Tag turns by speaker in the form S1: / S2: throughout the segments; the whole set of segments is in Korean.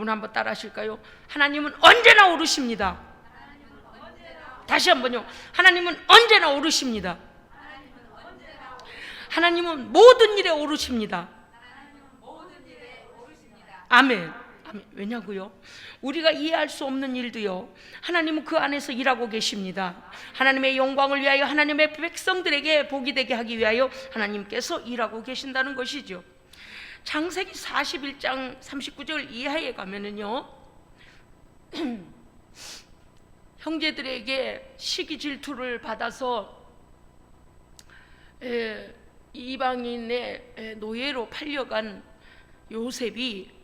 S1: 여러분 한번 따라 하실까요? 하나님은 언제나 오르십니다. 다시 한번요. 하나님은 언제나 오르십니다. 하나님은 모든 일에 오르십니다. 아멘. 아멘. 왜냐고요? 우리가 이해할 수 없는 일도요, 하나님은 그 안에서 일하고 계십니다. 하나님의 영광을 위하여, 하나님의 백성들에게 복이 되게 하기 위하여 하나님께서 일하고 계신다는 것이죠. 창세기 41장 39절 이하에 가면은요, 형제들에게 시기 질투를 받아서 이방인의 노예로 팔려간 요셉이,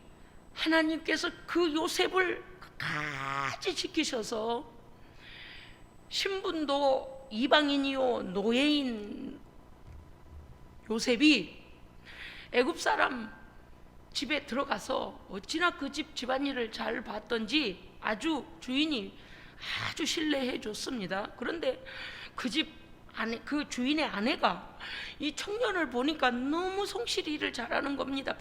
S1: 하나님께서 그 요셉을 끝까지 지키셔서 신분도 이방인이요 노예인 요셉이 애굽 사람 집에 들어가서 어찌나 그 집 집안일을 잘 봤던지 아주 주인이 아주 신뢰해 줬습니다. 그런데 그 집 아내, 그 주인의 아내가 이 청년을 보니까 너무 성실히 일을 잘하는 겁니다.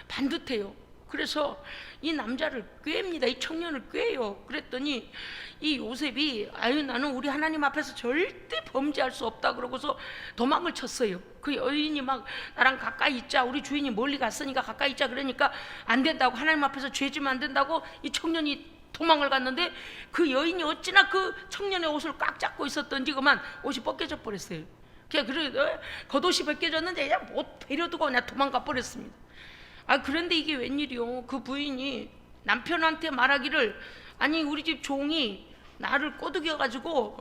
S1: 반듯해요. 그래서 이 남자를 꾀입니다. 이 청년을 꾀요. 그랬더니 이 요셉이, 아유, 나는 우리 하나님 앞에서 절대 범죄할 수 없다 그러고서 도망을 쳤어요. 그 여인이 막 나랑 가까이 있자, 우리 주인이 멀리 갔으니까 가까이 있자 그러니까 안 된다고, 하나님 앞에서 죄지면 안 된다고 이 청년이 도망을 갔는데, 그 여인이 어찌나 그 청년의 옷을 꽉 잡고 있었던지 그만 옷이 벗겨져 버렸어요. 그래 겉옷이 벗겨졌는데 그냥 옷 베려두고 그냥 도망가 버렸습니다. 그런데 이게 웬일이요? 그 부인이 남편한테 말하기를, 아니 우리 집 종이 나를 꼬드겨 가지고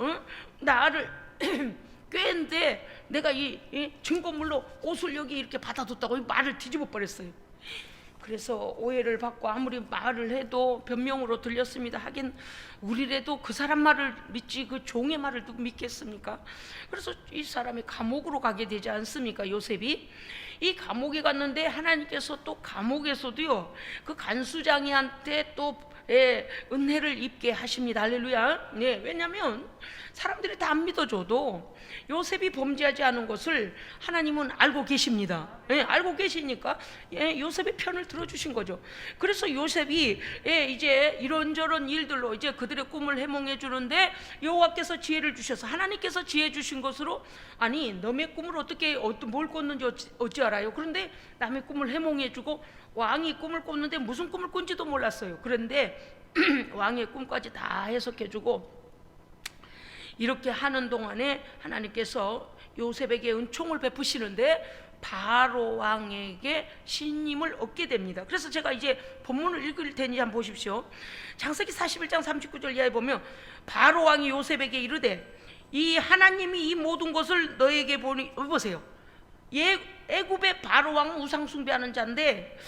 S1: 나를 꿰는데 내가 이 증거물로 옷을 여기 이렇게 받아뒀다고 말을 뒤집어 버렸어요. 그래서 오해를 받고 아무리 말을 해도 변명으로 들렸습니다. 하긴 우리라도 그 사람 말을 믿지 그 종의 말을 누구 믿겠습니까? 그래서 이 사람이 감옥으로 가게 되지 않습니까? 요셉이 이 감옥에 갔는데, 하나님께서 또 감옥에서도요 그 간수장이한테 또 은혜를 입게 하십니다. 할렐루야. 네, 왜냐하면 사람들이 다 안 믿어줘도 요셉이 범죄하지 않은 것을 하나님은 알고 계십니다. 알고 계시니까 요셉의 편을 들어주신 거죠. 그래서 요셉이 이제 이런저런 일들로 이제 그들의 꿈을 해몽해 주는데, 여호와께서 지혜를 주셔서, 하나님께서 지혜 주신 것으로, 아니 남의 꿈을 어떻게 뭘 꿨는지 어찌 알아요? 그런데 남의 꿈을 해몽해 주고, 왕이 꿈을 꿨는데 무슨 꿈을 꾼지도 몰랐어요. 그런데 왕의 꿈까지 다 해석해 주고, 이렇게 하는 동안에 하나님께서 요셉에게 은총을 베푸시는데 바로 왕에게 신임을 얻게 됩니다. 그래서 제가 이제 본문을 읽을 테니 한번 보십시오. 창세기 41장 39절 이하에 보면, 바로 왕이 요셉에게 이르되, 이 하나님이 이 모든 것을 너에게 보니, 보세요. 애굽의 바로 왕은 우상 숭배하는 자인데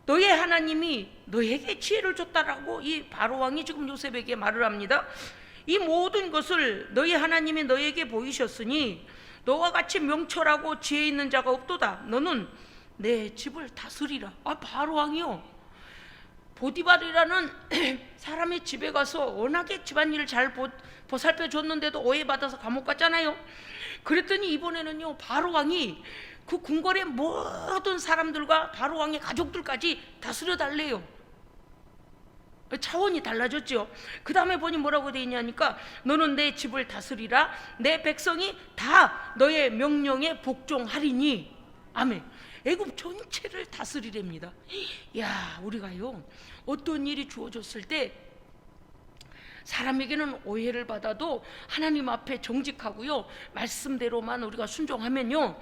S1: 너의 하나님이 너에게 지혜를 줬다라고 이 바로 왕이 지금 요셉에게 말을 합니다. 이 모든 것을 너희 하나님이 너에게 보이셨으니 너와 같이 명철하고 지혜 있는 자가 없도다. 너는 내 집을 다스리라. 바로 왕이요, 보디발이라는 사람의 집에 가서 워낙에 집안일을 잘 보살펴 줬는데도 오해받아서 감옥 갔잖아요. 그랬더니 이번에는요 바로 왕이 그 궁궐의 모든 사람들과 바로 왕의 가족들까지 다스려 달래요. 차원이 달라졌죠. 그 다음에 보니 뭐라고 되어 있냐니까, 너는 내 집을 다스리라. 내 백성이 다 너의 명령에 복종하리니. 아멘. 애굽 전체를 다스리랍니다. 야, 우리가요 어떤 일이 주어졌을 때 사람에게는 오해를 받아도 하나님 앞에 정직하고요 말씀대로만 우리가 순종하면요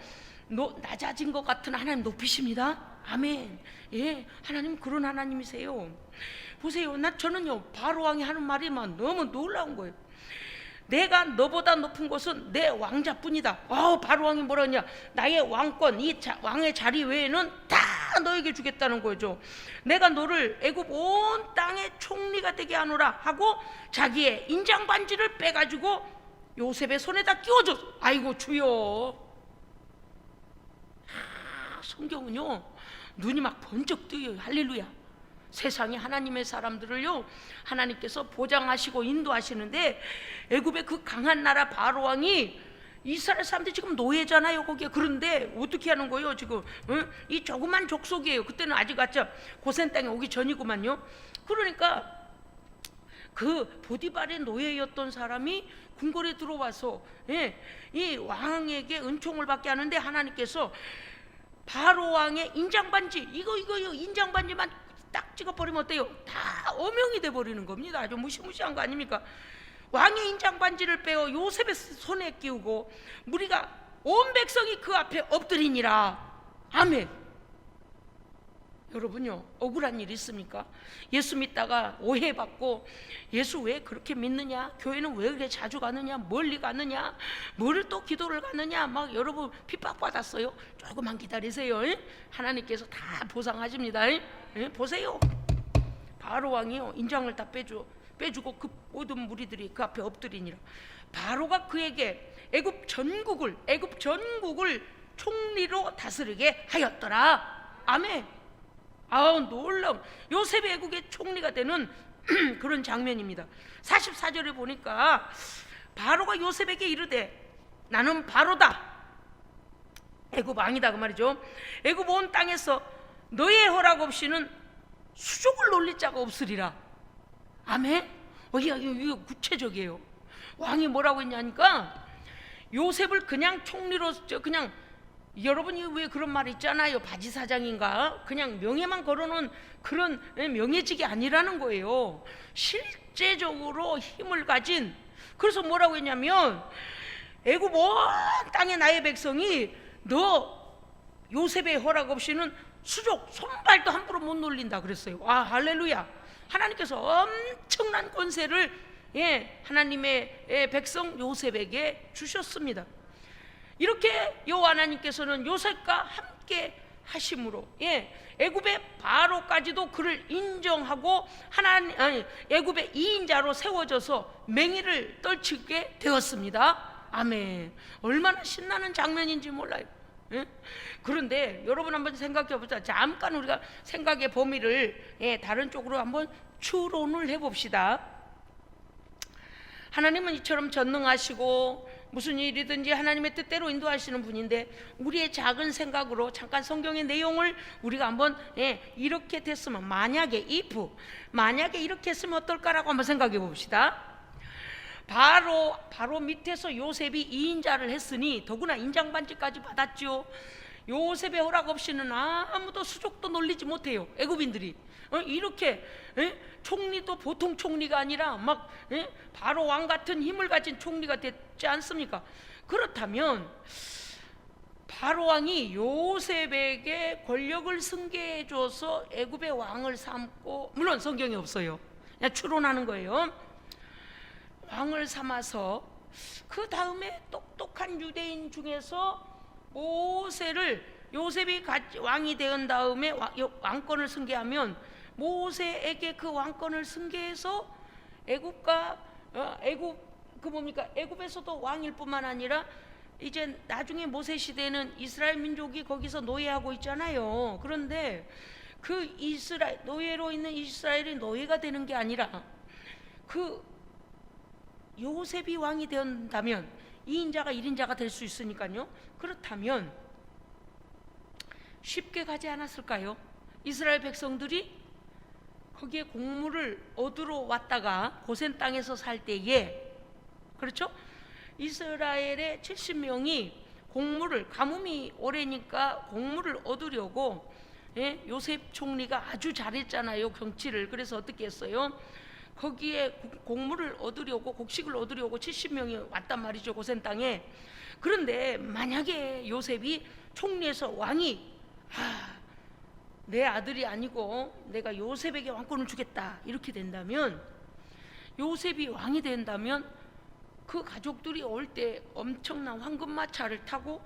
S1: 낮아진 것 같은 하나님 높이십니다. 아멘. 예, 하나님 그런 하나님이세요. 보세요, 저는요 바로 왕이 하는 말이만 너무 놀라운 거예요. 내가 너보다 높은 것은 내 왕자뿐이다. 바로 왕이 뭐라 하냐, 나의 왕권, 왕의 자리 외에는 다 너에게 주겠다는 거죠. 내가 너를 애굽 온 땅의 총리가 되게 하노라 하고 자기의 인장 반지를 빼가지고 요셉의 손에다 끼워줬어. 아이고 주여. 성경은요 눈이 막 번쩍 뜨여요. 할렐루야. 세상에 하나님의 사람들을요 하나님께서 보장하시고 인도하시는데, 애굽의 그 강한 나라 바로 왕이 이스라엘 사람들이 지금 노예잖아요 거기에. 그런데 어떻게 하는 거예요 지금? 이 조그만 족속이에요. 그때는 아직 고센 땅에 오기 전이구만요. 그러니까 그 보디발의 노예였던 사람이 궁궐에 들어와서 이 왕에게 은총을 받게 하는데, 하나님께서 바로 왕의 인장반지, 이거 인장반지만 딱 찍어버리면 어때요? 다 어명이 돼버리는 겁니다. 아주 무시무시한 거 아닙니까? 왕의 인장반지를 빼어 요셉의 손에 끼우고 무리가 온 백성이 그 앞에 엎드리니라. 아멘. 여러분요, 억울한 일 있습니까? 예수 믿다가 오해받고, 예수 왜 그렇게 믿느냐, 교회는 왜 그렇게 자주 가느냐, 멀리 가느냐, 뭐를 또 기도를 가느냐, 막 여러분 핍박받았어요. 조금만 기다리세요. 하나님께서 다 보상하십니다. 보세요, 바로 왕이요 인장을 다 빼주고 그 모든 무리들이 그 앞에 엎드리니라. 바로가 그에게 애굽 전국을 총리로 다스리게 하였더라. 아멘. 놀라운 요셉이 애국의 총리가 되는 그런 장면입니다. 44절에 보니까 바로가 요셉에게 이르되 나는 바로다, 애굽 왕이다 그 말이죠. 애굽 온 땅에서 너의 허락 없이는 수족을 놀릴 자가 없으리라. 아멘. 이거 구체적이에요. 왕이 뭐라고 했냐니까, 요셉을 그냥 총리로 그냥, 여러분이 왜 그런 말 있잖아요, 바지사장인가, 그냥 명예만 걸어놓은 그런 명예직이 아니라는 거예요. 실제적으로 힘을 가진, 그래서 뭐라고 했냐면 애굽 온 땅의 나의 백성이 너 요셉의 허락 없이는 수족 손발도 함부로 못 놀린다 그랬어요. 할렐루야. 하나님께서 엄청난 권세를 하나님의 백성 요셉에게 주셨습니다. 이렇게 여호와 하나님께서는 요셉과 함께 하심으로 애굽의 바로까지도 그를 인정하고 애굽의 2인자로 세워져서 맹위를 떨치게 되었습니다. 아멘. 얼마나 신나는 장면인지 몰라요. 그런데 여러분 한번 생각해 보자. 잠깐 우리가 생각의 범위를 다른 쪽으로 한번 추론을 해봅시다. 하나님은 이처럼 전능하시고 무슨 일이든지 하나님의 뜻대로 인도하시는 분인데, 우리의 작은 생각으로 잠깐 성경의 내용을 우리가 한번 이렇게 됐으면, 만약에 이렇게 했으면 어떨까라고 한번 생각해 봅시다. 바로 밑에서 요셉이 2인자를 했으니 더구나 인장반지까지 받았죠. 요셉의 허락 없이는 아무도 수족도 놀리지 못해요, 애굽인들이. 이렇게 총리도 보통 총리가 아니라 막 바로 왕 같은 힘을 가진 총리가 됐지 않습니까? 그렇다면 바로 왕이 요셉에게 권력을 승계해줘서 애굽의 왕을 삼고, 물론 성경에 없어요, 그냥 추론하는 거예요. 왕을 삼아서 그 다음에 똑똑한 유대인 중에서 요셉이 왕이 된 다음에 왕권을 승계하면 모세에게 그 왕권을 승계해서 애굽에서도 왕일 뿐만 아니라 이제 나중에 모세 시대는 이스라엘 민족이 거기서 노예하고 있잖아요. 그런데 그 노예로 있는 이스라엘이 노예가 되는 게 아니라 그 요셉이 왕이 된다면 2인자가 1인자가 될 수 있으니까요. 그렇다면 쉽게 가지 않았을까요? 이스라엘 백성들이 거기에 곡물을 얻으러 왔다가 고센 땅에서 살 때에, 그렇죠? 이스라엘의 70명이 가뭄이 오래니까 곡물을 얻으려고 요셉 총리가 아주 잘했잖아요, 경치를. 그래서 어떻게 했어요? 거기에 곡식을 얻으려고 70명이 왔단 말이죠, 고센 땅에. 그런데 만약에 요셉이 총리에서 왕이 내 아들이 아니고 내가 요셉에게 왕권을 주겠다 이렇게 된다면, 요셉이 왕이 된다면 그 가족들이 올 때 엄청난 황금마차를 타고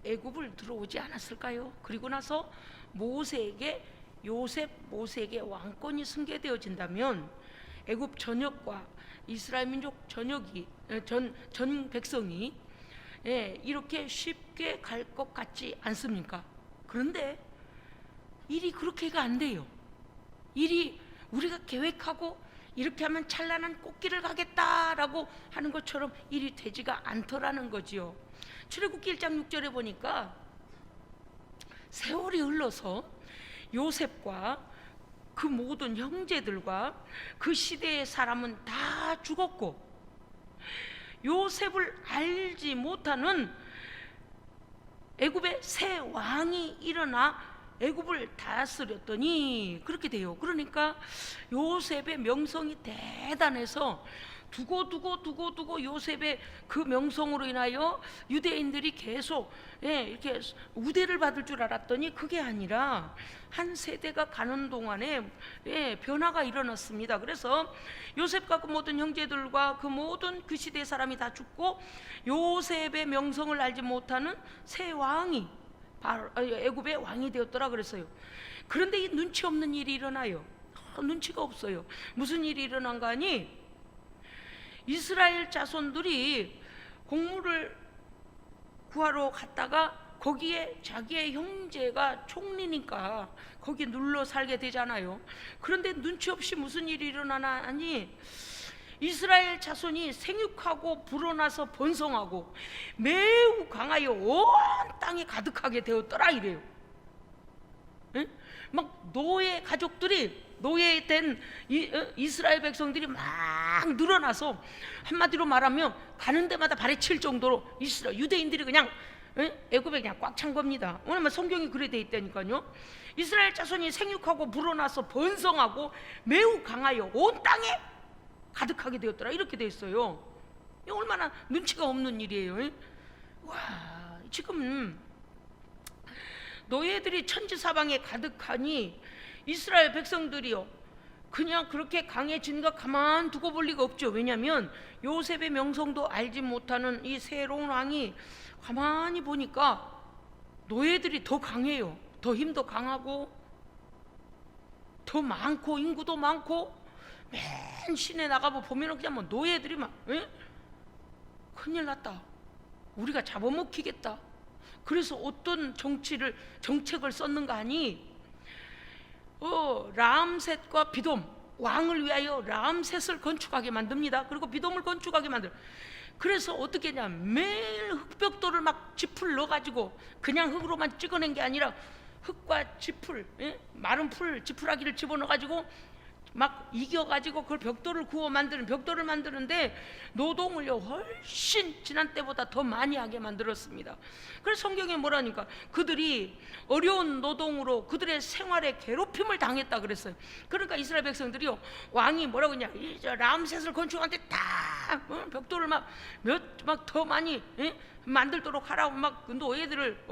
S1: 애굽을 들어오지 않았을까요? 그리고 나서 모세에게 왕권이 승계되어진다면 애굽 전역과 이스라엘 민족 전역이 전 백성이 이렇게 쉽게 갈 것 같지 않습니까? 그런데 일이 그렇게가 안 돼요. 일이 우리가 계획하고 이렇게 하면 찬란한 꽃길을 가겠다라고 하는 것처럼 일이 되지가 않더라는 거지요. 출애굽기 1장 6절에 보니까 세월이 흘러서 요셉과 그 모든 형제들과 그 시대의 사람은 다 죽었고 요셉을 알지 못하는 애굽의 새 왕이 일어나 애굽을 다스렸더니 그렇게 돼요. 그러니까 요셉의 명성이 대단해서 두고 요셉의 그 명성으로 인하여 유대인들이 계속 이렇게 우대를 받을 줄 알았더니 그게 아니라 한 세대가 가는 동안에 변화가 일어났습니다. 그래서 요셉과 그 모든 형제들과 그 모든 그 시대의 사람이 다 죽고 요셉의 명성을 알지 못하는 새 왕이 바로 애굽의 왕이 되었더라 그랬어요. 그런데 이 눈치 없는 일이 일어나요. 눈치가 없어요. 무슨 일이 일어난가 하니 이스라엘 자손들이 곡물을 구하러 갔다가 거기에 자기의 형제가 총리니까 거기 눌러 살게 되잖아요. 그런데 눈치 없이 무슨 일이 일어나나 하니 이스라엘 자손이 생육하고 불어나서 번성하고 매우 강하여 온 땅에 가득하게 되었더라 이래요. 막 노예 가족들이 노예된 이스라엘 백성들이 막 늘어나서 한마디로 말하면 가는 데마다 발에 칠 정도로 유대인들이 그냥 애굽에 그냥 꽉 찬 겁니다. 왜냐면 성경이 그래 돼 있다니까요. 이스라엘 자손이 생육하고 불어나서 번성하고 매우 강하여 온 땅에 가득하게 되었더라 이렇게 돼 있어요. 얼마나 눈치가 없는 일이에요. 와, 지금 노예들이 천지사방에 가득하니 이스라엘 백성들이요 그냥 그렇게 강해진 거 가만 두고 볼 리가 없죠. 왜냐하면 요셉의 명성도 알지 못하는 이 새로운 왕이 가만히 보니까 노예들이 더 강해요. 더 힘도 강하고 더 많고 인구도 많고 맨 시내 나가보 보면 그냥 뭐 노예들이 막 큰일 났다, 우리가 잡아먹히겠다. 그래서 어떤 정책을 썼는가 하니 라암셋과 비돔 왕을 위하여 라암셋을 건축하게 만듭니다. 그리고 비돔을 건축하게 만들어. 그래서 어떻게 했냐, 매일 흙벽돌을 막 짚을 넣어가지고 그냥 흙으로만 찍어낸 게 아니라 흙과 짚을 마른 풀 지푸라기를 집어넣어가지고 막 이겨가지고 그걸 벽돌을 만드는데 노동을요 훨씬 지난 때보다 더 많이 하게 만들었습니다. 그래서 성경에 뭐라니까 그들이 어려운 노동으로 그들의 생활에 괴롭힘을 당했다 그랬어요. 그러니까 이스라엘 백성들이요 왕이 뭐라고 했냐, 람셋을 건축하는데 다 벽돌을 막 더 많이 만들도록 하라고 막 노예들을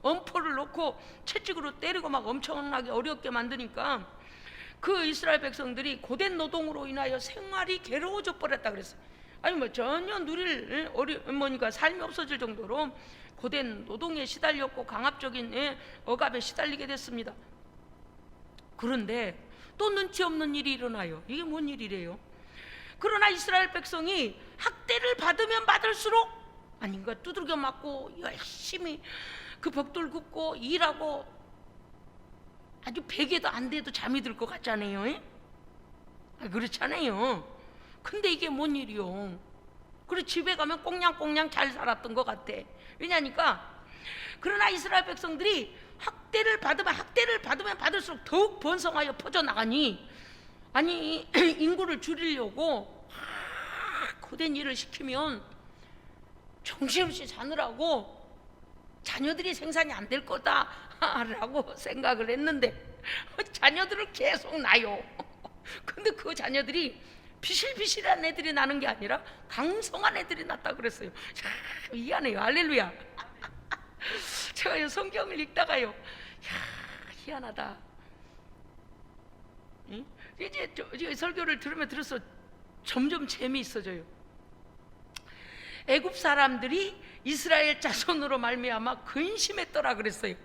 S1: 엄포를 놓고 채찍으로 때리고 막 엄청나게 어렵게 만드니까 그 이스라엘 백성들이 고된 노동으로 인하여 생활이 괴로워져 버렸다 그랬어요. 아니 뭐 전혀 누릴 삶이 없어질 정도로 고된 노동에 시달렸고 강압적인 억압에 시달리게 됐습니다. 그런데 또 눈치 없는 일이 일어나요. 이게 뭔 일이래요? 그러나 이스라엘 백성이 학대를 받으면 받을수록 아닌가 두들겨 맞고 열심히 그 벽돌 굽고 일하고 아주 베개도 안 돼도 잠이 들 것 같잖아요. 그렇잖아요. 근데 이게 뭔 일이요? 그래 집에 가면 꽁냥꽁냥 잘 살았던 것 같아. 왜냐니까 그러나 이스라엘 백성들이 학대를 받으면 받을수록 더욱 번성하여 퍼져나가니 아니 인구를 줄이려고 고된 일을 시키면 정신없이 자느라고 자녀들이 생산이 안 될 거다라고 생각을 했는데 자녀들을 계속 낳아요. 근데 그 자녀들이 비실비실한 애들이 나는 게 아니라 강성한 애들이 났다 그랬어요. 자, 희한해요. 할렐루야. 제가 성경을 읽다가요, 희한하다. 이제 설교를 들으면 점점 재미있어져요. 애굽 사람들이 이스라엘 자손으로 말미암아 근심했더라 그랬어요.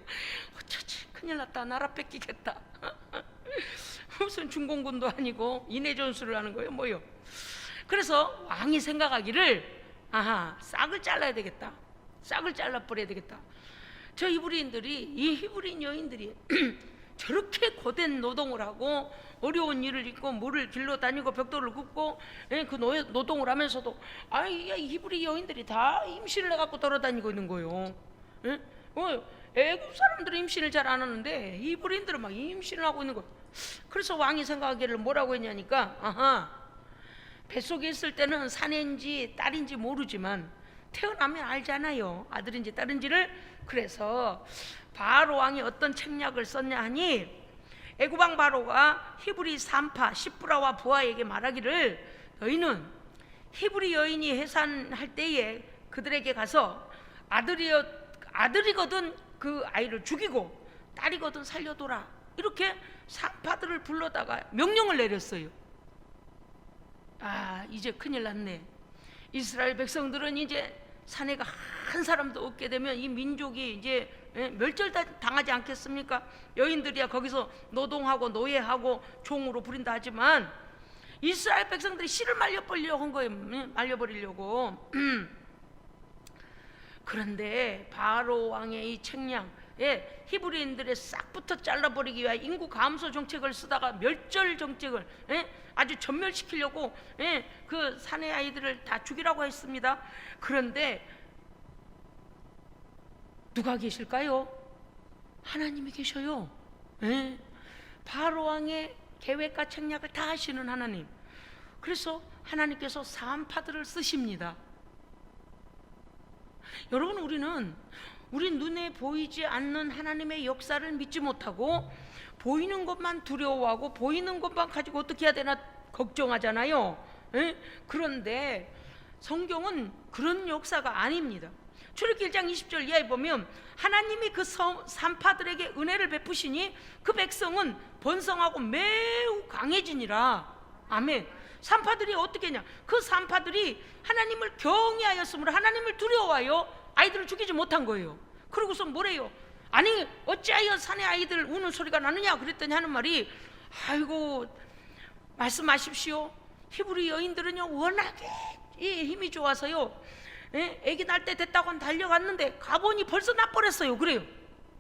S1: 어쩌지, 큰일 났다, 나라 뺏기겠다. 무슨 중공군도 아니고 인해전술을 하는 거예요, 뭐요? 그래서 왕이 생각하기를 싹을 잘라야 되겠다, 싹을 잘라버려야 되겠다. 저 히브리인 여인들이 저렇게 고된 노동을 하고 어려운 일을 잊고 물을 길러 다니고 벽돌을 굽고 그 노동을 하면서도 이 히브리 여인들이 다 임신을 해갖고 돌아다니고 있는 거예요. 애국 사람들은 임신을 잘 안 하는데 히브리인들은 막 임신을 하고 있는 거예요. 그래서 왕이 생각하기를 뭐라고 했냐니까, 뱃속에 있을 때는 사내인지 딸인지 모르지만 태어나면 알잖아요, 아들인지 딸인지를. 그래서 바로 왕이 어떤 책략을 썼냐 하니, 애굽왕 바로가 히브리 산파 시브라와 부하에게 말하기를, 너희는 히브리 여인이 해산할 때에 그들에게 가서 아들이거든 그 아이를 죽이고 딸이거든 살려둬라, 이렇게 산파들을 불러다가 명령을 내렸어요. 이제 큰일 났네. 이스라엘 백성들은 이제 사내가 한 사람도 없게 되면 이 민족이 이제 멸절당하지 않겠습니까? 여인들이야 거기서 노동하고 노예하고 종으로 부린다 하지만 이스라엘 백성들이 씨를 말려버리려고 한 거예요. 말려버리려고. 그런데 바로 왕의 이 책량, 히브리인들의 싹부터 잘라버리기 위해 인구 감소 정책을 쓰다가 멸절 정책을 아주 전멸시키려고 그 사내 아이들을 다 죽이라고 했습니다. 그런데 누가 계실까요? 하나님이 계셔요. 바로 왕의 계획과 책략을 다 하시는 하나님. 그래서 하나님께서 산파들을 쓰십니다. 여러분, 우리 눈에 보이지 않는 하나님의 역사를 믿지 못하고 보이는 것만 두려워하고 보이는 것만 가지고 어떻게 해야 되나 걱정하잖아요. 그런데 성경은 그런 역사가 아닙니다. 출애굽기 1장 20절 이하에 보면 하나님이 그 산파들에게 은혜를 베푸시니 그 백성은 번성하고 매우 강해지니라. 아멘. 산파들이 어떻게 했냐, 그 산파들이 하나님을 경외하였으므로 하나님을 두려워하여 아이들을 죽이지 못한 거예요. 그러고서 뭐래요? 아니 어찌하여 사내 아이들 우는 소리가 나느냐 그랬더니 하는 말이, 아이고 말씀하십시오. 히브리 여인들은요 워낙에 이 힘이 좋아서요, 애기 날 때 됐다고 달려갔는데 가보니 벌써 나버렸어요. 그래요.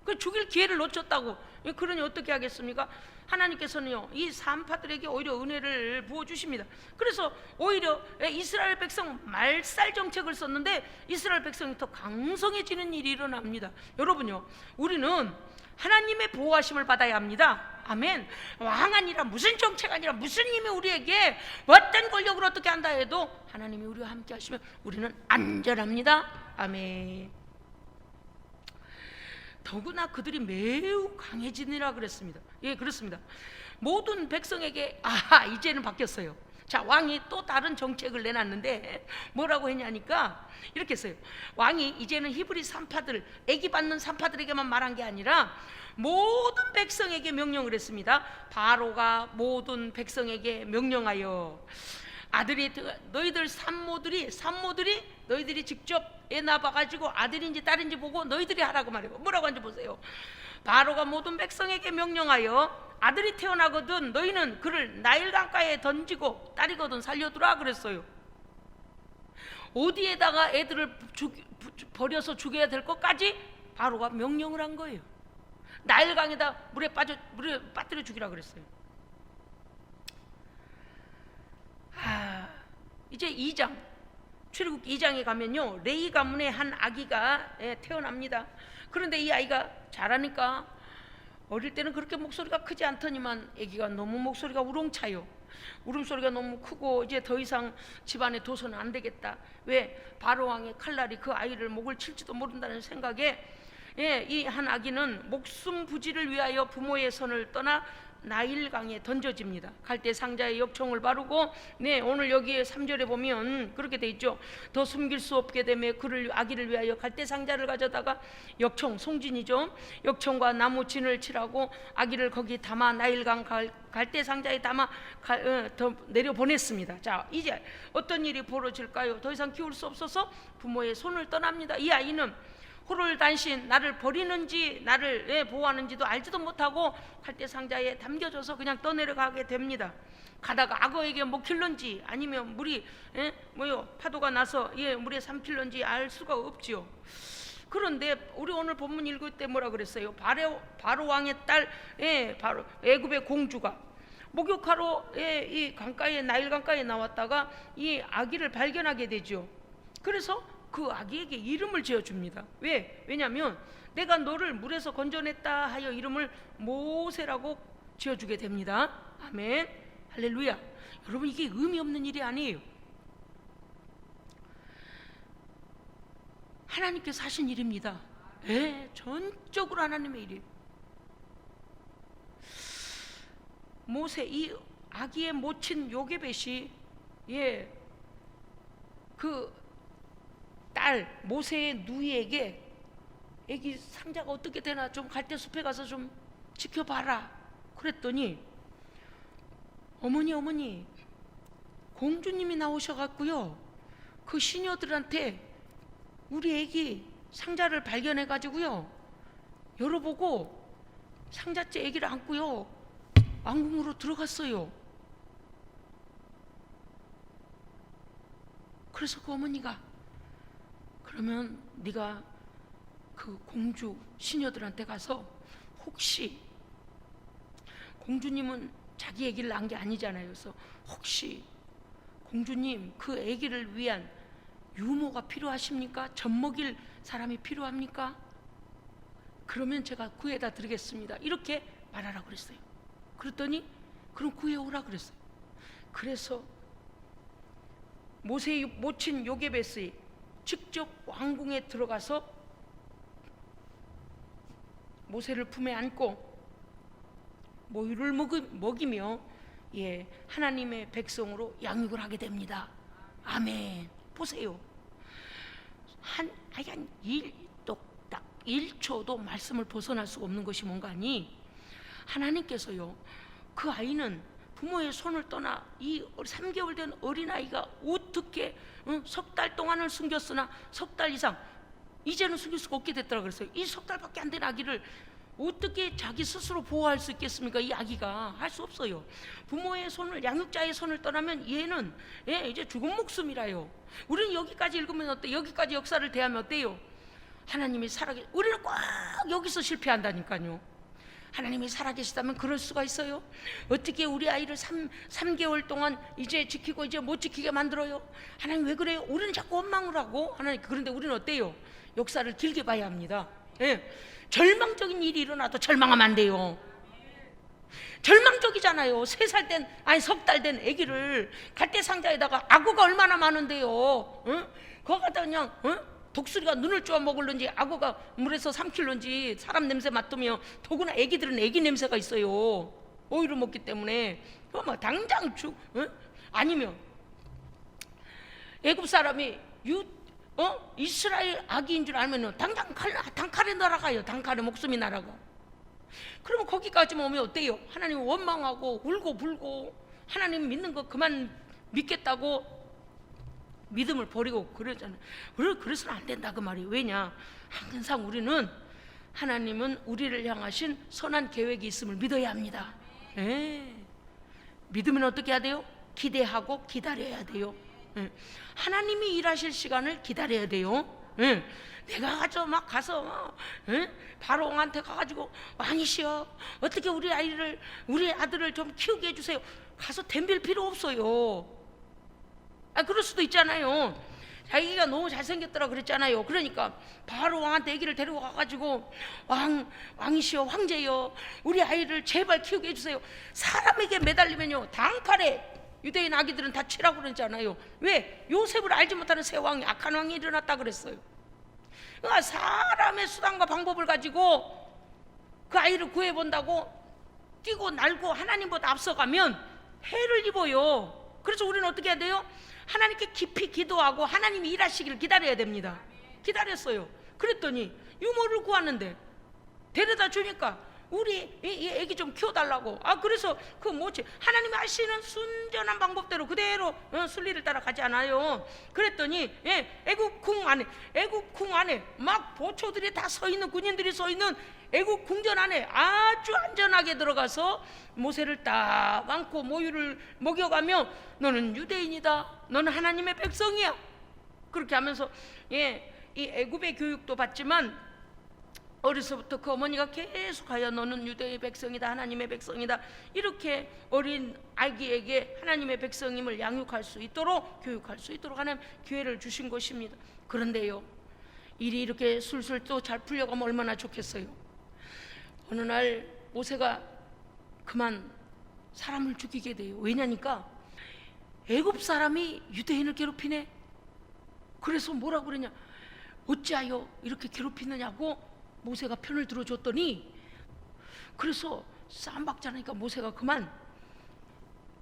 S1: 그 죽일 기회를 놓쳤다고. 그러니 어떻게 하겠습니까? 하나님께서는요 이 산파들에게 오히려 은혜를 부어주십니다. 그래서 오히려 이스라엘 백성 말살 정책을 썼는데 이스라엘 백성이 더 강성해지는 일이 일어납니다. 여러분요, 우리는 하나님의 보호하심을 받아야 합니다. 아멘. 왕 아니라 무슨 정책 아니라 무슨 힘이 우리에게 어떤 권력을 어떻게 한다 해도 하나님이 우리와 함께 하시면 우리는 안전합니다. 아멘. 더구나 그들이 매우 강해지니라 그랬습니다. 예, 그렇습니다. 모든 백성에게 이제는 바뀌었어요. 자, 왕이 또 다른 정책을 내놨는데 뭐라고 했냐니까 이렇게 했어요. 왕이 이제는 히브리 산파들, 애기 받는 산파들에게만 말한 게 아니라 모든 백성에게 명령을 했습니다. 바로가 모든 백성에게 명령하여 너희들 산모들이 너희들이 직접 애 낳아가지고 아들인지 딸인지 보고 너희들이 하라고 말해요. 뭐라고 하는지 보세요. 바로가 모든 백성에게 명령하여 아들이 태어나거든 너희는 그를 나일강가에 던지고 딸이거든 살려두라 그랬어요. 어디에다가 애들을 버려서 죽여야 될 것까지 바로가 명령을 한 거예요. 나일강에다 물에 빠뜨려 죽이라 그랬어요. 이제 2장 출애굽기 2장에 가면요 레위 가문의 한 아기가 태어납니다. 그런데 이 아이가 자라니까 어릴 때는 그렇게 목소리가 크지 않더니만 아기가 너무 목소리가 우렁차요. 울음소리가 너무 크고 이제 더 이상 집안에 둬서는 안 되겠다. 왜? 바로 왕의 칼날이 그 아이를 목을 칠지도 모른다는 생각에 이 한 아기는 목숨 부지를 위하여 부모의 손을 떠나 나일강에 던져집니다. 갈대 상자에 역청을 바르고 오늘 여기에 3절에 보면 그렇게 돼 있죠. 더 숨길 수 없게 되며 그를 아기를 위하여 갈대 상자를 가져다가 역청, 송진이죠. 역청과 나무 진을 칠하고 아기를 거기 담아 나일강 갈대 상자에 담아 더 내려 보냈습니다. 자, 이제 어떤 일이 벌어질까요? 더 이상 키울 수 없어서 부모의 손을 떠납니다. 이 아이는 호를 단신 나를 버리는지 나를 보호하는지도 알지도 못하고 갈대 상자에 담겨져서 그냥 떠내려가게 됩니다. 가다가 악어에게 먹힐런지 아니면 물이 파도가 나서 물에 삼킬런지 알 수가 없지요. 그런데 우리 오늘 본문 읽을 때 뭐라 그랬어요? 바로 왕의 딸, 바로 애굽의 공주가 목욕하러 이 강가에, 나일 강가에 나왔다가 이 아기를 발견하게 되죠. 그래서 그 아기에게 이름을 지어줍니다. 왜냐하면 내가 너를 물에서 건져냈다 하여 이름을 모세라고 지어주게 됩니다. 아멘, 할렐루야. 여러분, 이게 의미 없는 일이 아니에요. 하나님께서 하신 일입니다. 전적으로 하나님의 일이에요. 모세, 이 아기의 모친 요게벳이 그 딸 모세의 누이에게 애기 상자가 어떻게 되나 좀 갈대숲에 가서 좀 지켜봐라 그랬더니, 어머니 공주님이 나오셔갖고요 그 시녀들한테 우리 애기 상자를 발견해 가지고요 열어보고 상자째 애기를 안고요 왕궁으로 들어갔어요. 그래서 그 어머니가, 그러면 네가 그 공주 시녀들한테 가서, 혹시 공주님은 자기 애기를 낳은 게 아니잖아요. 그래서 혹시 공주님 그 애기를 위한 유모가 필요하십니까? 젖 먹일 사람이 필요합니까? 그러면 제가 구해다 드리겠습니다. 이렇게 말하라고 그랬어요. 그랬더니 그럼 구해오라 그랬어요. 그래서 모세의 모친 요게벳이 직접 왕궁에 들어가서 모세를 품에 안고 모유를 먹이며 하나님의 백성으로 양육을 하게 됩니다. 아멘. 보세요. 한 1초도 말씀을 벗어날 수가 없는 것이 뭔가니, 하나님께서요 그 아이는 부모의 손을 떠나 이 3개월 된 어린아이가 어떻게 석 달 동안을 숨겼으나 석 달 이상 이제는 숨길 수가 없게 됐더라 그랬어요. 이 석 달밖에 안 된 아기를 어떻게 자기 스스로 보호할 수 있겠습니까? 이 아기가 할 수 없어요. 부모의 손을, 양육자의 손을 떠나면 얘는 이제 죽은 목숨이라요. 우리는 여기까지 읽으면 어때요? 여기까지 역사를 대하면 어때요? 하나님이 살아계, 우리는 꼭 여기서 실패한다니까요. 하나님이 살아계시다면 그럴 수가 있어요? 어떻게 우리 아이를 3개월 동안 이제 지키고 이제 못 지키게 만들어요? 하나님 왜 그래요? 우리는 자꾸 원망을 하고, 하나님, 그런데 우리는 어때요? 역사를 길게 봐야 합니다. 절망적인 일이 일어나도 절망하면 안 돼요. 절망적이잖아요. 3살 된, 아니 석 달 된 아기를 갈대상자에다가, 악어가 얼마나 많은데요. 그거 갖다 그냥 독수리가 눈을 쪼아 먹을런지, 악어가 물에서 삼킬런지 사람 냄새 맡으며, 더구나 애기들은 애기 냄새가 있어요. 오이를 먹기 때문에. 그거 당장 아니면 애굽 사람이 이스라엘 아기인 줄 알면 당장 단칼에 날아가요. 단칼에 목숨이 날아가. 그러면 거기까지만 오면 어때요? 하나님 원망하고 울고 불고 하나님 믿는 거 그만 믿겠다고 믿음을 버리고 그러잖아요. 그래서는 안 된다 그 말이에요. 왜냐? 항상 우리는, 하나님은 우리를 향하신 선한 계획이 있음을 믿어야 합니다. 믿으면 어떻게 해야 돼요? 기대하고 기다려야 돼요. 하나님이 일하실 시간을 기다려야 돼요. 내가 가서 바로 왕한테 가가지고, 왕이시여 어떻게 우리 아들을 좀 키우게 해주세요. 가서 덤빌 필요 없어요. 그럴 수도 있잖아요. 자기가 너무 잘생겼더라 그랬잖아요. 그러니까 바로 왕한테 아기를 데리고 가가지고, 왕이시여, 황제여, 우리 아이를 제발 키우게 해주세요. 사람에게 매달리면요 단칼에 유대인 아기들은 다 치라고 그러잖아요. 왜? 요셉을 알지 못하는 새 왕이, 악한 왕이 일어났다 그랬어요. 그러니까 사람의 수단과 방법을 가지고 그 아이를 구해본다고 뛰고 날고 하나님보다 앞서가면 해를 입어요. 그래서 우리는 어떻게 해야 돼요? 하나님께 깊이 기도하고 하나님이 일하시기를 기다려야 됩니다. 기다렸어요. 그랬더니 유모를 구하는데 데려다 주니까 우리 이 애기 좀 키워달라고. 그래서 그 뭐지, 하나님이 하시는 순전한 방법대로 그대로 순리를 따라가지 않아요. 그랬더니 애국 궁 안에 막 보초들이 다 서 있는, 군인들이 서 있는 애국 궁전 안에 아주 안전하게 들어가서 모세를 딱 안고 모유를 먹여가며, 너는 유대인이다, 너는 하나님의 백성이야, 그렇게 하면서 이 애굽의 교육도 받지만 어려서부터 그 어머니가 계속하여 너는 유대의 백성이다, 하나님의 백성이다, 이렇게 어린 아기에게 하나님의 백성임을 양육할 수 있도록, 교육할 수 있도록 하는 기회를 주신 것입니다. 그런데요, 일이 이렇게 술술 또 잘 풀려가면 얼마나 좋겠어요. 어느 날 모세가 그만 사람을 죽이게 돼요. 왜냐니까 애굽 사람이 유대인을 괴롭히네. 그래서 뭐라고 그러냐, 어찌하여 이렇게 괴롭히느냐고 모세가 편을 들어줬더니, 그래서 쌈박자니까 모세가 그만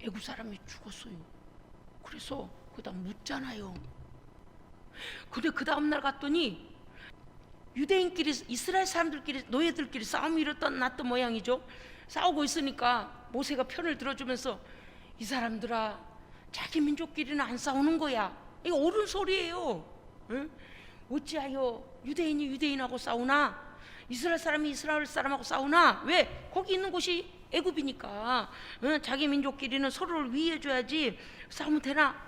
S1: 애굽 사람이 죽었어요. 그래서 그다음 묻잖아요. 근데 그 다음날 갔더니 유대인끼리, 이스라엘 사람들끼리, 노예들끼리 싸움이 났던 모양이죠. 싸우고 있으니까 모세가 편을 들어주면서 이 사람들아, 자기 민족끼리는 안 싸우는 거야. 이거 옳은 소리예요. 응? 어찌하여 유대인이 유대인하고 싸우나, 이스라엘 사람이 이스라엘 사람하고 싸우나? 왜? 거기 있는 곳이 애굽이니까 자기 민족끼리는 서로를 위해줘야지 싸우면 되나?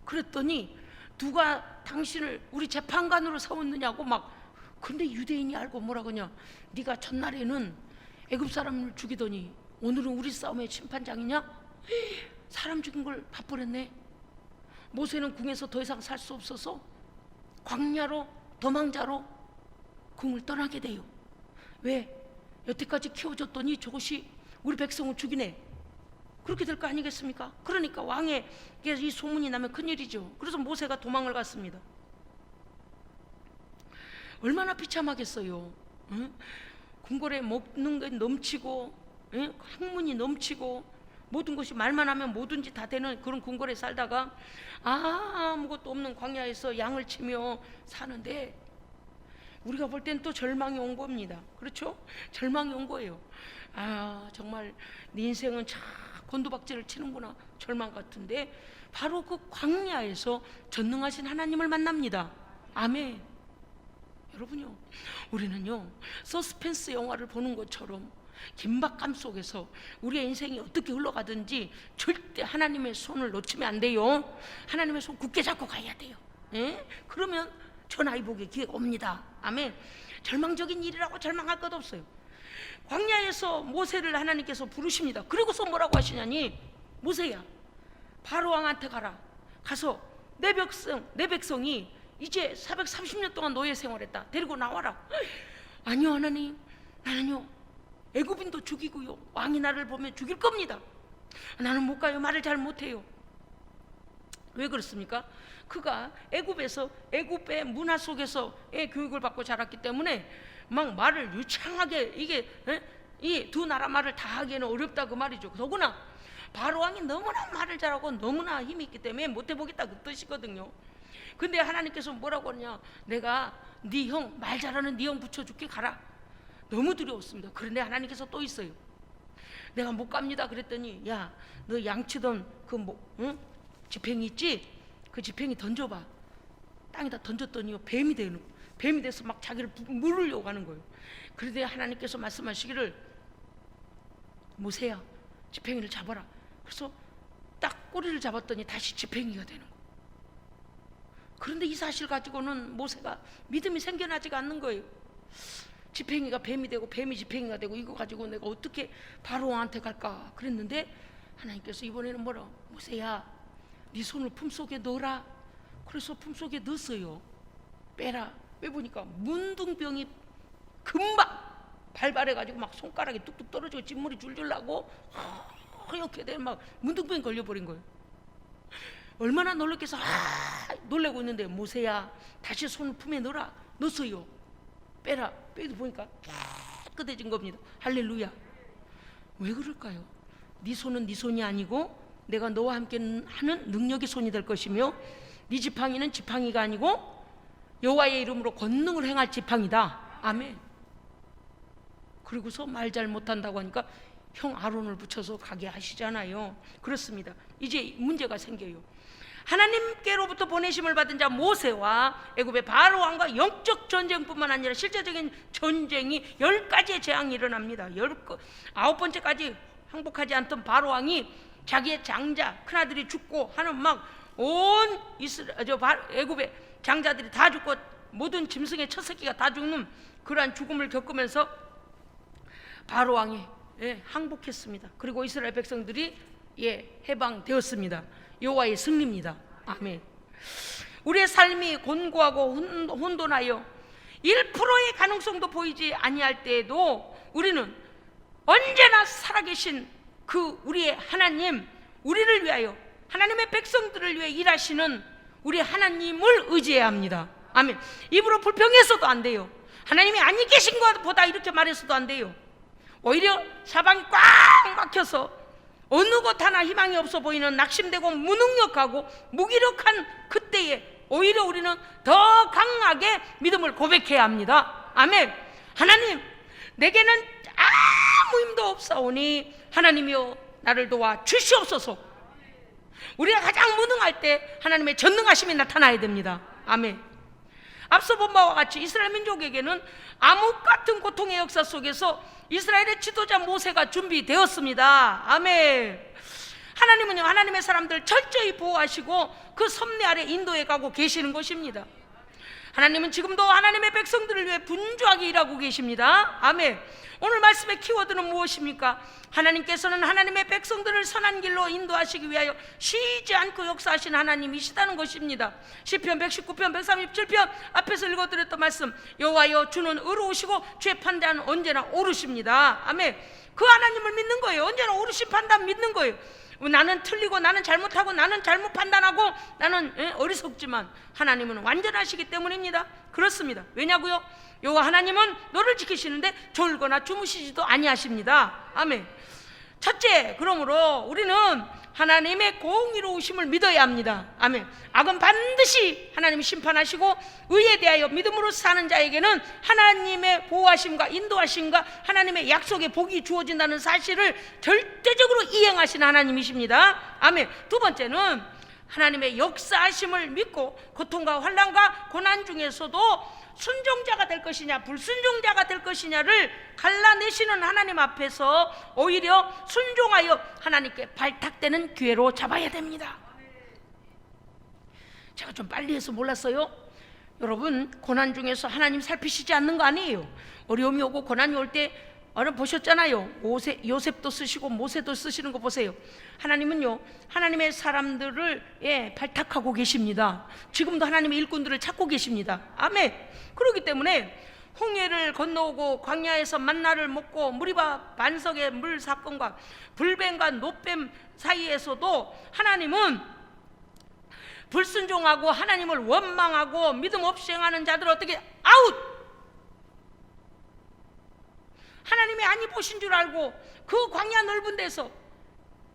S1: 그랬더니 누가 당신을 우리 재판관으로 세웠느냐고 막. 근데 유대인이 알고 뭐라고 하냐, 네가 전날에는 애굽 사람을 죽이더니 오늘은 우리 싸움의 심판장이냐? 사람 죽인 걸 봐버렸네. 모세는 궁에서 더 이상 살 수 없어서 광야로, 도망자로 궁을 떠나게 돼요. 왜? 여태까지 키워줬더니 저것이 우리 백성을 죽이네. 그렇게 될 거 아니겠습니까? 그러니까 왕에게 이 소문이 나면 큰일이죠. 그래서 모세가 도망을 갔습니다. 얼마나 비참하겠어요. 응? 궁궐에 먹는 게 넘치고, 응? 학문이 넘치고, 모든 것이 말만 하면 뭐든지 다 되는 그런 궁궐에 살다가 아무것도 없는 광야에서 양을 치며 사는데, 우리가 볼 땐 또 절망이 온 겁니다. 그렇죠? 절망이 온 거예요. 정말 네 인생은 참 곤두박질을 치는구나, 절망 같은데, 바로 그 광야에서 전능하신 하나님을 만납니다. 아멘. 여러분요, 우리는요 서스펜스 영화를 보는 것처럼 긴박감 속에서 우리의 인생이 어떻게 흘러가든지 절대 하나님의 손을 놓치면 안 돼요. 하나님의 손 굳게 잡고 가야 돼요. 그러면 전화위복의 기회가 옵니다. 아멘. 절망적인 일이라고 절망할 것 없어요. 광야에서 모세를 하나님께서 부르십니다. 그리고서 뭐라고 하시냐니, 모세야, 바로 왕한테 가라. 가서 내 백성이 이제 430년 동안 노예 생활했다. 데리고 나와라. 아니요 하나님, 나는요 애굽인도 죽이고요, 왕이 나를 보면 죽일 겁니다. 나는 못 가요. 말을 잘 못해요. 왜 그렇습니까? 그가 애굽의 문화 속에서의 교육을 받고 자랐기 때문에 막 말을 유창하게, 이게 이 두 나라 말을 다 하기에는 어렵다 그 말이죠. 더구나 바로 왕이 너무나 말을 잘하고 너무나 힘이 있기 때문에 못해보겠다 그 뜻이거든요. 근데 하나님께서 뭐라고 하냐, 내가 네 형, 말 잘하는 네 형 붙여줄게, 가라. 너무 두려웠습니다. 그런데 하나님께서 또 있어요. 내가 못 갑니다 그랬더니, 야, 너 양치던 그 지팽이 있지? 그 지팽이 던져봐. 땅에다 던졌더니 뱀이 돼서 막 자기를 물으려고 하는 거예요. 그런데 하나님께서 말씀하시기를, 모세야, 지팽이를 잡아라. 그래서 딱 꼬리를 잡았더니 다시 지팽이가 되는 거예요. 그런데 이 사실 가지고는 모세가 믿음이 생겨나지가 않는 거예요. 지팽이가 뱀이 되고 뱀이 지팽이가 되고, 이거 가지고 내가 어떻게 바로 왕한테 갈까 그랬는데, 하나님께서 이번에는 뭐라, 모세야, 네 손을 품속에 넣어라. 그래서 품속에 넣었어요. 빼라. 빼보니까 문둥병이 금방 발발해가지고 막 손가락이 뚝뚝 떨어지고 찐물이 줄줄 나고 허옇게 된 막 문둥병이 걸려버린 거예요. 얼마나 놀랐겠어. 놀래고 있는데, 모세야, 다시 손을 품에 넣어라. 넣었어요. 빼라. 빼도 보니까 깨끗해진 겁니다. 할렐루야. 왜 그럴까요? 네 손은 네 손이 아니고 내가 너와 함께 하는 능력의 손이 될 것이며, 네 지팡이는 지팡이가 아니고 여호와의 이름으로 권능을 행할 지팡이다. 아멘. 그리고서 말 잘 못한다고 하니까 형 아론을 붙여서 가게 하시잖아요. 그렇습니다. 이제 문제가 생겨요. 하나님께로부터 보내심을 받은 자 모세와 애굽의 바로 왕과 영적 전쟁뿐만 아니라 실제적인 전쟁이 10가지의 재앙이 일어납니다. 9번째까지 항복하지 않던 바로 왕이 자기의 장자 큰아들이 죽고 하는 막 온 애굽의 장자들이 다 죽고 모든 짐승의 첫 새끼가 다 죽는 그러한 죽음을 겪으면서 바로 왕이 항복했습니다. 그리고 이스라엘 백성들이 해방되었습니다. 여호와의 승리입니다. 아멘. 우리의 삶이 곤고하고 혼돈하여 1%의 가능성도 보이지 아니할 때에도 우리는 언제나 살아계신 그 우리의 하나님, 우리를 위하여 하나님의 백성들을 위해 일하시는 우리 하나님을 의지해야 합니다. 아멘. 입으로 불평해서도 안 돼요. 하나님이 아니 계신 것보다 이렇게 말해서도 안 돼요. 오히려 사방이 꽉 막혀서 어느 것 하나 희망이 없어 보이는 낙심되고 무능력하고 무기력한 그때에 오히려 우리는 더 강하게 믿음을 고백해야 합니다. 아멘. 하나님, 내게는 아무 힘도 없사오니 하나님이여 나를 도와 주시옵소서. 우리가 가장 무능할 때 하나님의 전능하심이 나타나야 됩니다. 아멘. 앞서 본 바와 같이 이스라엘 민족에게는 암흑 같은 고통의 역사 속에서 이스라엘의 지도자 모세가 준비되었습니다. 아멘. 하나님은요, 하나님의 사람들 철저히 보호하시고 그 섭리 아래 인도해 가고 계시는 것입니다. 하나님은 지금도 하나님의 백성들을 위해 분주하게 일하고 계십니다. 아멘. 오늘 말씀의 키워드는 무엇입니까? 하나님께서는 하나님의 백성들을 선한 길로 인도하시기 위하여 쉬지 않고 역사하신 하나님이시다는 것입니다. 시편 119편 137편 앞에서 읽어드렸던 말씀, 여호와여 주는 의로우시고 주의 판단은 언제나 옳으십니다. 아멘. 그 하나님을 믿는 거예요. 언제나 옳으신 판단 믿는 거예요. 나는 틀리고 나는 잘못하고 나는 잘못 판단하고 나는 어리석지만 하나님은 완전하시기 때문입니다. 그렇습니다. 왜냐고요? 여호와 하나님은 너를 지키시는데 졸거나 주무시지도 아니하십니다. 아멘. 첫째, 그러므로 우리는 하나님의 공의로우심을 믿어야 합니다. 아멘. 악은 반드시 하나님이 심판하시고 의에 대하여 믿음으로 사는 자에게는 하나님의 보호하심과 인도하심과 하나님의 약속의 복이 주어진다는 사실을 절대적으로 이행하시는 하나님이십니다. 아멘. 두 번째는 하나님의 역사하심을 믿고 고통과 환난과 고난 중에서도 순종자가 될 것이냐 불순종자가 될 것이냐를 갈라내시는 하나님 앞에서 오히려 순종하여 하나님께 발탁되는 기회로 잡아야 됩니다. 제가 좀 빨리 해서 몰랐어요. 여러분, 고난 중에서 하나님 살피시지 않는 거 아니에요. 어려움이 오고 고난이 올 때 보셨잖아요. 요셉도 쓰시고 모세도 쓰시는 거 보세요. 하나님은요, 하나님의 사람들을 발탁하고 계십니다. 지금도 하나님의 일꾼들을 찾고 계십니다. 아멘. 그렇기 때문에 홍해를 건너오고 광야에서 만나를 먹고 무리바 반석의 물 사건과 불뱀과 노뱀 사이에서도 하나님은 불순종하고 하나님을 원망하고 믿음 없이 행하는 자들을 어떻게 아웃! 하나님이 아니 보신 줄 알고 그 광야 넓은 데서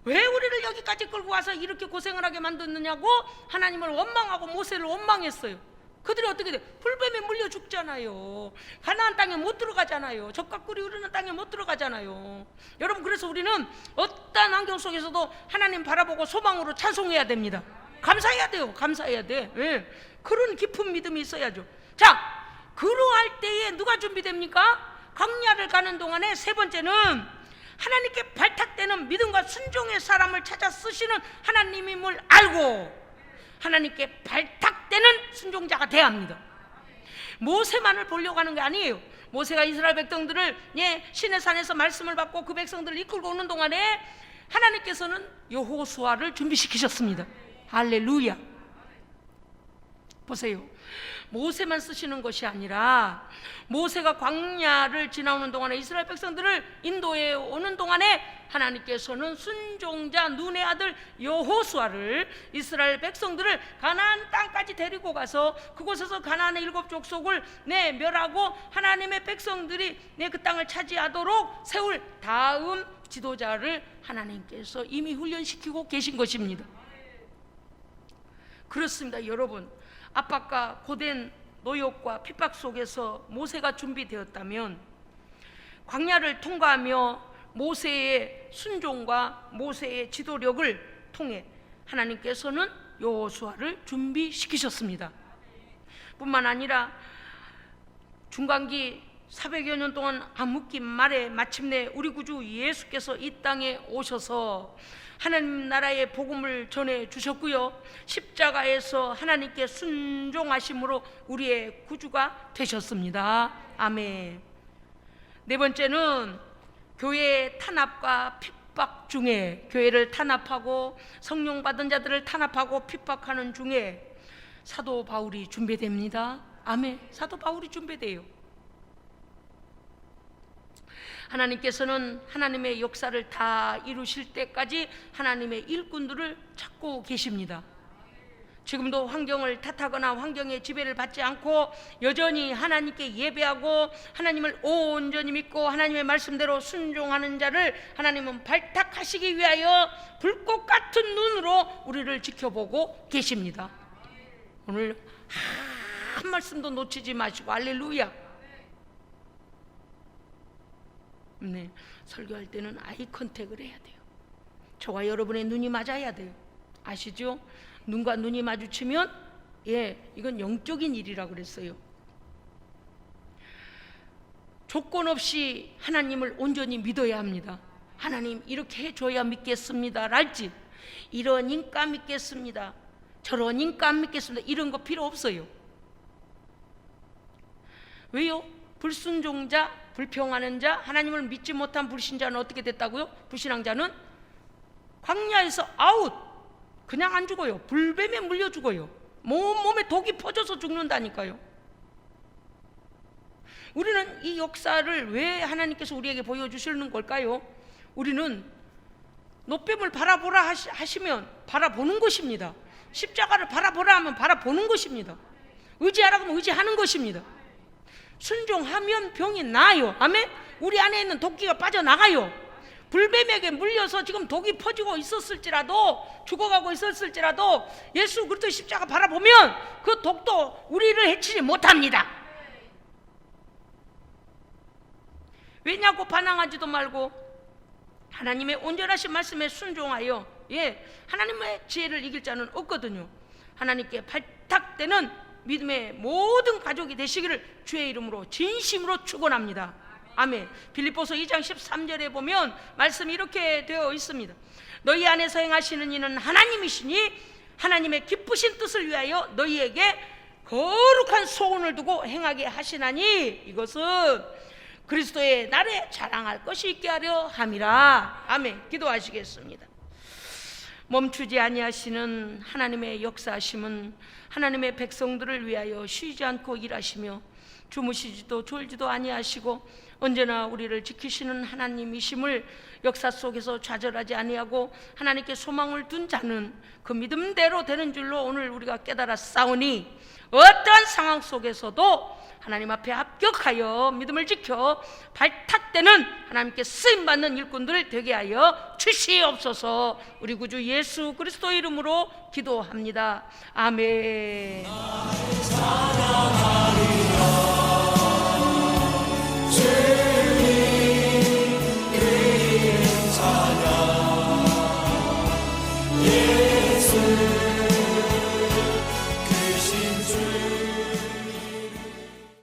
S1: 왜 우리를 여기까지 끌고 와서 이렇게 고생을 하게 만들느냐고 하나님을 원망하고 모세를 원망했어요. 그들이 어떻게 돼? 불뱀에 물려 죽잖아요. 가나안 땅에 못 들어가잖아요. 젖과 꿀이 흐르는 땅에 못 들어가잖아요. 여러분, 그래서 우리는 어떠한 환경 속에서도 하나님 바라보고 소망으로 찬송해야 됩니다. 감사해야 돼요. 감사해야 돼. 그런 깊은 믿음이 있어야죠. 자, 그러할 때에 누가 준비됩니까? 광야를 가는 동안에 세 번째는 하나님께 발탁되는 믿음과 순종의 사람을 찾아 쓰시는 하나님임을 알고 하나님께 발탁되는 순종자가 되어야 합니다. 모세만을 보려고 하는 게 아니에요. 모세가 이스라엘 백성들을 시내 산에서 말씀을 받고 그 백성들을 이끌고 오는 동안에 하나님께서는 여호수아를 준비시키셨습니다. 할렐루야. 보세요. 모세만 쓰시는 것이 아니라 모세가 광야를 지나오는 동안에 이스라엘 백성들을 인도해 오는 동안에 하나님께서는 순종자 눈의 아들 여호수아를 이스라엘 백성들을 가나안 땅까지 데리고 가서 그곳에서 가나안의 7 족속을 멸하고 하나님의 백성들이 그 땅을 차지하도록 세울 다음 지도자를 하나님께서 이미 훈련시키고 계신 것입니다. 그렇습니다. 여러분, 압박과 고된 노역과 핍박 속에서 모세가 준비되었다면 광야를 통과하며 모세의 순종과 모세의 지도력을 통해 하나님께서는 여호수아를 준비시키셨습니다. 뿐만 아니라 중간기 400여 년 동안 암흑기 말에 마침내 우리 구주 예수께서 이 땅에 오셔서 하나님 나라의 복음을 전해 주셨고요, 십자가에서 하나님께 순종하심으로 우리의 구주가 되셨습니다. 아멘. 네 번째는 교회의 탄압과 핍박 중에, 교회를 탄압하고 성령 받은 자들을 탄압하고 핍박하는 중에 사도 바울이 준비됩니다. 아멘. 사도 바울이 준비돼요. 하나님께서는 하나님의 역사를 다 이루실 때까지 하나님의 일꾼들을 찾고 계십니다. 지금도 환경을 탓하거나 환경의 지배를 받지 않고 여전히 하나님께 예배하고 하나님을 온전히 믿고 하나님의 말씀대로 순종하는 자를 하나님은 발탁하시기 위하여 불꽃 같은 눈으로 우리를 지켜보고 계십니다. 오늘 한 말씀도 놓치지 마시고 할렐루야. 네, 설교할 때는 아이 컨택을 해야 돼요. 저와 여러분의 눈이 맞아야 돼요. 아시죠? 눈과 눈이 마주치면 이건 영적인 일이라고 그랬어요. 조건 없이 하나님을 온전히 믿어야 합니다. 하나님 이렇게 해줘야 믿겠습니다 랄지, 이러니까 믿겠습니다, 저러니까 믿겠습니다, 이런 거 필요 없어요. 왜요? 불순종자, 불평하는 자, 하나님을 믿지 못한 불신자는 어떻게 됐다고요? 불신앙자는 광야에서 아웃, 그냥 안 죽어요. 불뱀에 물려 죽어요. 몸에 독이 퍼져서 죽는다니까요. 우리는 이 역사를 왜 하나님께서 우리에게 보여주시는 걸까요? 우리는 노뱀을 바라보라 하시면 바라보는 것입니다. 십자가를 바라보라 하면 바라보는 것입니다. 의지하라고 하면 의지하는 것입니다. 순종하면 병이 나아요. 아멘. 우리 안에 있는 독기가 빠져나가요. 불뱀에게 물려서 지금 독이 퍼지고 있었을지라도, 죽어가고 있었을지라도 예수 그리스도 십자가 바라보면 그 독도 우리를 해치지 못합니다. 왜냐고 반항하지도 말고 하나님의 온전하신 말씀에 순종하여 하나님의 지혜를 이길 자는 없거든요. 하나님께 발탁되는 믿음의 모든 가족이 되시기를 주의 이름으로 진심으로 축원합니다. 아멘. 빌립보서 2장 13절에 보면 말씀이 이렇게 되어 있습니다. 너희 안에서 행하시는 이는 하나님이시니 하나님의 기쁘신 뜻을 위하여 너희에게 거룩한 소원을 두고 행하게 하시나니 이것은 그리스도의 날에 자랑할 것이 있게 하려 함이라. 아멘. 기도하시겠습니다. 멈추지 아니하시는 하나님의 역사하심은 하나님의 백성들을 위하여 쉬지 않고 일하시며 주무시지도 졸지도 아니하시고 언제나 우리를 지키시는 하나님이심을 역사 속에서 좌절하지 아니하고 하나님께 소망을 둔 자는 그 믿음대로 되는 줄로 오늘 우리가 깨달았사오니 어떠한 상황 속에서도 하나님 앞에 합격하여 믿음을 지켜 발탁되는 하나님께 쓰임받는 일꾼들 되게 하여 주시옵소서. 우리 구주 예수 그리스도 이름으로 기도합니다. 아멘.